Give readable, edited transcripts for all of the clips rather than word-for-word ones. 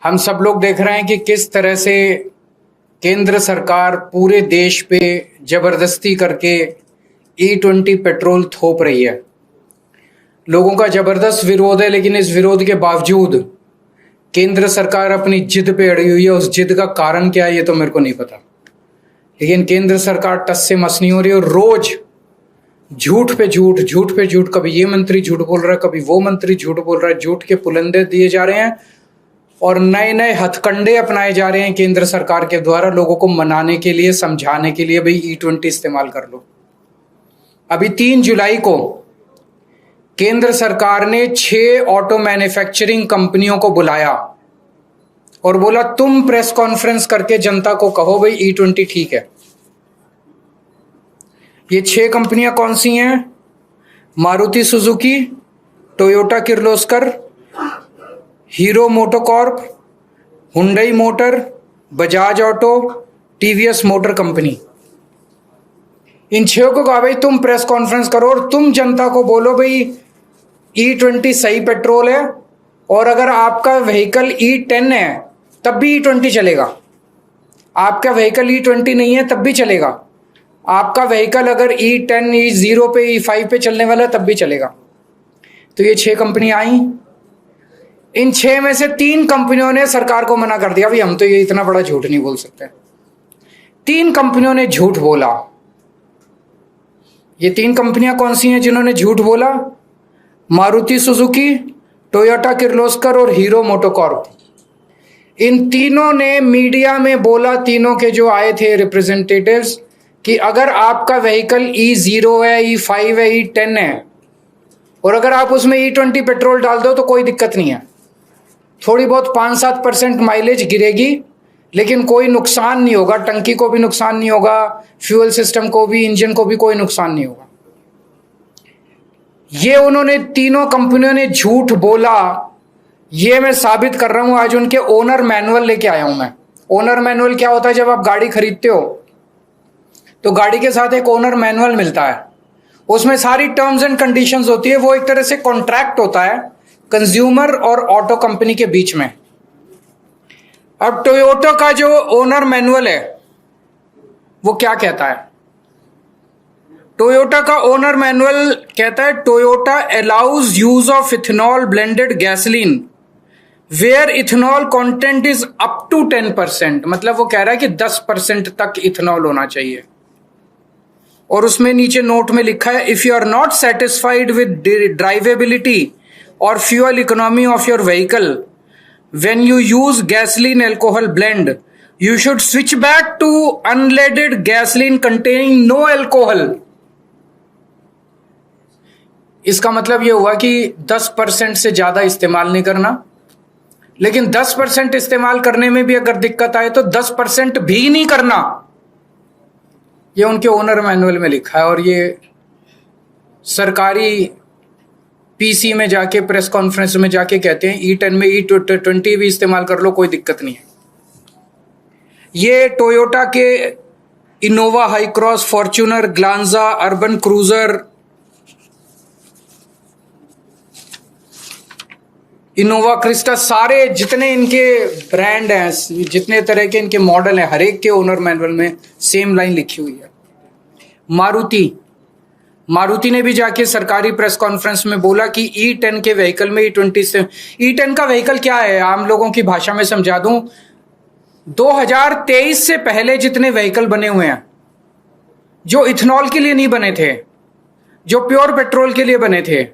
हम सब लोग देख रहे हैं कि किस तरह से केंद्र सरकार पूरे देश पे जबरदस्ती करके E20 पेट्रोल थोप रही है। लोगों का जबरदस्त विरोध है, लेकिन इस विरोध के बावजूद केंद्र सरकार अपनी जिद पे अड़ी हुई है। उस जिद का कारण क्या है ये तो मेरे को नहीं पता, लेकिन केंद्र सरकार टस से मस नहीं हो रही और रोज झूठ पे झूठ, कभी ये मंत्री झूठ बोल रहा है, कभी वो मंत्री झूठ बोल रहा है। झूठ के पुलंदे दिए जा रहे हैं और नए नए हथकंडे अपनाए जा रहे हैं केंद्र सरकार के द्वारा लोगों को मनाने के लिए, समझाने के लिए, भाई E20 इस्तेमाल कर लो। अभी 3 जुलाई को केंद्र सरकार ने 6 ऑटो मैन्युफैक्चरिंग कंपनियों को बुलाया और बोला तुम प्रेस कॉन्फ्रेंस करके जनता को कहो भाई E20 ठीक है। ये 6 कंपनियां कौन सी हैं? Maruti Suzuki, Toyota Kirloskar, Hero MotoCorp, Hyundai motor, Bajaj auto, TVS motor company. इन 6 को कहा भाई तुम प्रेस कॉन्फ्रेंस करो और तुम जनता को बोलो भाई E20 सही पेट्रोल है, और अगर आपका व्हीकल E10 है तब भी E20 चलेगा। आपका व्हीकल E20 नहीं है तब भी चलेगा। आपका व्हीकल अगर E10, E0 पे, E5 पे चलने वाला है तब भी चलेगा। तो ये 6 कंपनी आई। इन 6 में से 3 कंपनियों ने सरकार को मना कर दिया, भाई हम तो ये इतना बड़ा झूठ नहीं बोल सकते। 3 कंपनियों ने झूठ बोला। ये 3 कंपनियां कौन सी हैं जिन्होंने झूठ बोला? मारुति सुजुकी, टोयोटा किर्लोस्कर और हीरो मोटोकॉर्प। इन तीनों ने मीडिया में बोला, तीनों के जो आए थे रिप्रेजेंटेटिव्स, कि अगर आपका व्हीकल E0 है, E5 है, E10 है और अगर आप उसमें E20 पेट्रोल डाल दो तो कोई दिक्कत नहीं है। थोड़ी बहुत 5-7% माइलेज गिरेगी, लेकिन कोई नुकसान नहीं होगा। टंकी को भी नुकसान नहीं होगा, फ्यूल सिस्टम को भी, इंजन को भी कोई नुकसान नहीं होगा। ये उन्होंने तीनों कंपनियों ने झूठ बोला। ये मैं साबित कर रहा हूं, आज उनके ओनर मैनुअल लेके आया हूं मैं। ओनर मैनुअल क्या होता है? जब आप गाड़ी खरीदते हो तो गाड़ी के साथ एक ओनर मैनुअल मिलता है, उसमें सारी टर्म्स एंड कंडीशंस होती है। वो एक तरह से कॉन्ट्रैक्ट होता है कंज्यूमर और ऑटो कंपनी के बीच में। अब टोयोटा का जो ओनर मैनुअल है वो क्या कहता है? टोयोटा का ओनर मैनुअल कहता है Toyota allows use of ethanol blended gasoline where ethanol content is up to 10%। मतलब वो कह रहा है कि 10% तक इथेनॉल होना चाहिए। और उसमें नीचे नोट में लिखा है, if you are not satisfied with drivability और fuel economy of your vehicle when you use gasoline alcohol blend, you should switch back to unleaded gasoline containing no alcohol. इसका मतलब यह हुआ कि 10% से ज्यादा इस्तेमाल नहीं करना, लेकिन 10% इस्तेमाल करने में भी अगर दिक्कत आए तो 10% भी नहीं करना। ये उनके ओनर मैनुअल में लिखा है। और ये सरकारी पीसी में जाके, प्रेस कॉन्फ्रेंस में जाके कहते हैं E10 में E20 भी इस्तेमाल कर लो, कोई दिक्कत नहीं है। ये टोयोटा के Innova high cross, Fortuner, Glanza, urban cruiser, Innova Crysta, सारे जितने इनके ब्रांड हैं, जितने तरह के इनके मॉडल हैं, हर एक के ओनर मैनुअल में सेम लाइन लिखी हुई है। मारुति ने भी जाके सरकारी प्रेस कॉन्फ्रेंस में बोला कि E10 के व्हीकल में E20 से, E10 का व्हीकल क्या है आम लोगों की भाषा में समझा दूं। 2023 से पहले जितने व्हीकल बने हुए हैं जो इथेनॉल के लिए नहीं बने थे, जो प्योर पेट्रोल के लिए बने थे,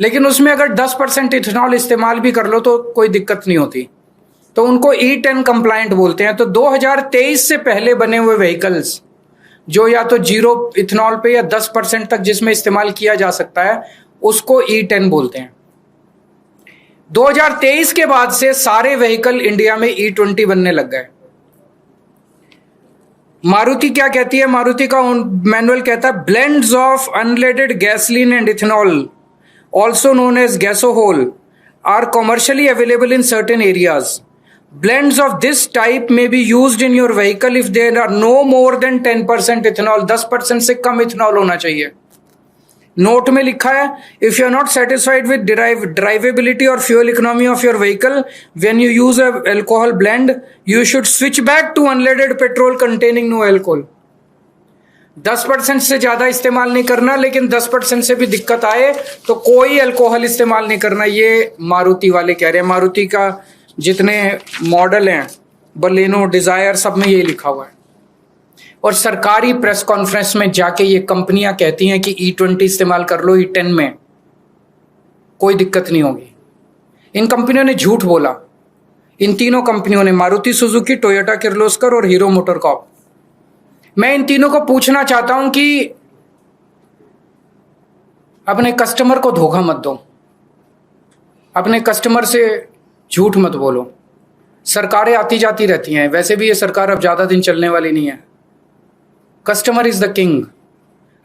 लेकिन उसमें अगर 10% इथेनॉल इस्तेमाल भी कर लो तो कोई दिक्कत नहीं होती, तो उनको E10 कंप्लायंट बोलते हैं। तो 2023 से पहले बने हुए व्हीकल्स जो या तो 0 इथेनॉल पे या 10% तक जिसमें इस्तेमाल किया जा सकता है, उसको E10 बोलते हैं। 2023 के बाद से सारे व्हीकल इंडिया में E20 बनने लग गए। मारुति क्या कहती है? मारुति का मैनुअल कहता है blends of unleaded gasoline and ethanol also known as gasohol are commercially available in certain areas. Blends of this type may be used in your vehicle if there are no more than 10% ethanol. 10% से कम ethanol होना चाहिए। Note में लिखा है, if you are not satisfied with drivability और fuel economy of your vehicle when you use a alcohol blend, you should switch back to unleaded petrol containing no alcohol. 10% से ज्यादा इस्तेमाल नहीं करना, लेकिन 10% से भी दिक्कत आए तो कोई अल्कोहल इस्तेमाल नहीं करना। ये मारुति वाले कह रहे हैं। मारुति का जितने मॉडल हैं, बलेनो, डिजायर, सब में यही लिखा हुआ है। और सरकारी प्रेस कॉन्फ्रेंस में जाके ये कंपनियां कहती हैं कि E20 इस्तेमाल कर लो, E10 में कोई दिक्कत नहीं होगी। इन कंपनियों ने झूठ बोला। इन तीनों कंपनियों ने, मारुति सुजुकी, टोयोटा किर्लोस्कर और हीरो मोटरकॉर्प। मैं इन तीनों को पूछना चाहता हूं कि अपने कस्टमर को धोखा मत दो, अपने कस्टमर से झूठ मत बोलो। सरकारें आती जाती रहती हैं, वैसे भी ये सरकार अब ज्यादा दिन चलने वाली नहीं है। Customer is the king.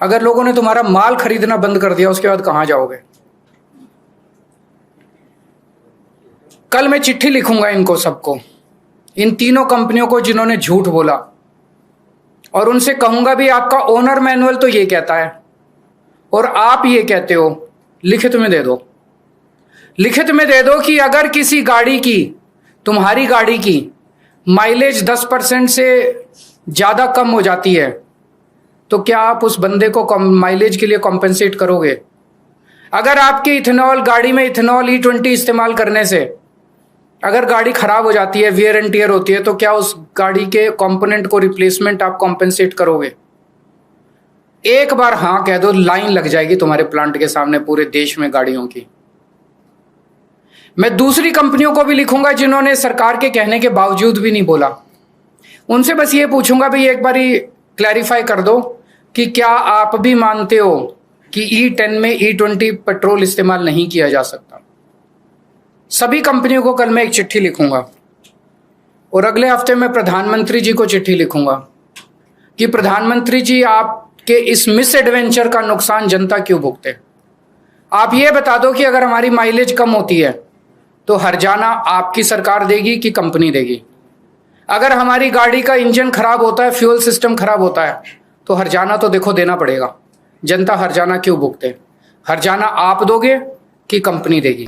अगर लोगों ने तुम्हारा माल खरीदना बंद कर दिया, उसके बाद कहां जाओगे? कल मैं चिट्ठी लिखूंगा इनको सबको, इन तीनों कंपनियों को जिन्होंने झूठ बोला, और उनसे कहूंगा भी आपका ओनर मैनुअल तो ये कहता है और आप ये कहते हो, लिखित में दे दो। लिखित में दे दो कि अगर किसी गाड़ी की, तुम्हारी गाड़ी की माइलेज 10% से ज्यादा कम हो जाती है तो क्या आप उस बंदे को माइलेज के लिए कॉम्पेंसेट करोगे? अगर आपके इथेनॉल गाड़ी में इथेनॉल E20 इस्तेमाल करने से अगर गाड़ी खराब हो जाती है, वियर एंड टियर होती है, तो क्या उस गाड़ी के कंपोनेंट को रिप्लेसमेंट आप कॉम्पेंसेट करोगे? एक बार हाँ कह दो, लाइन लग जाएगी तुम्हारे प्लांट के सामने पूरे देश में गाड़ियों की। मैं दूसरी कंपनियों को भी लिखूंगा जिन्होंने सरकार के कहने के बावजूद भी नहीं बोला। उनसे बस ये पूछूंगा, भाई एक बारी क्लैरिफाई कर दो कि क्या आप भी मानते हो कि E10 में E20 पेट्रोल इस्तेमाल नहीं किया जा सकता? सभी कंपनियों को कल मैं एक चिट्ठी लिखूंगा और अगले हफ्ते में प्रधानमंत्री जी को चिट्ठी लिखूंगा कि प्रधानमंत्री जी, आपके इस मिस एडवेंचर का नुकसान जनता क्यों भुगते? आप ये बता दो कि अगर हमारी माइलेज कम होती है तो हर्जाना आपकी सरकार देगी कि कंपनी देगी? अगर हमारी गाड़ी का इंजन खराब होता है, फ्यूल सिस्टम खराब होता है, तो हर्जाना तो देखो देना पड़ेगा। जनता हर्जाना क्यों भुगते? हर्जाना आप दोगे कि कंपनी देगी?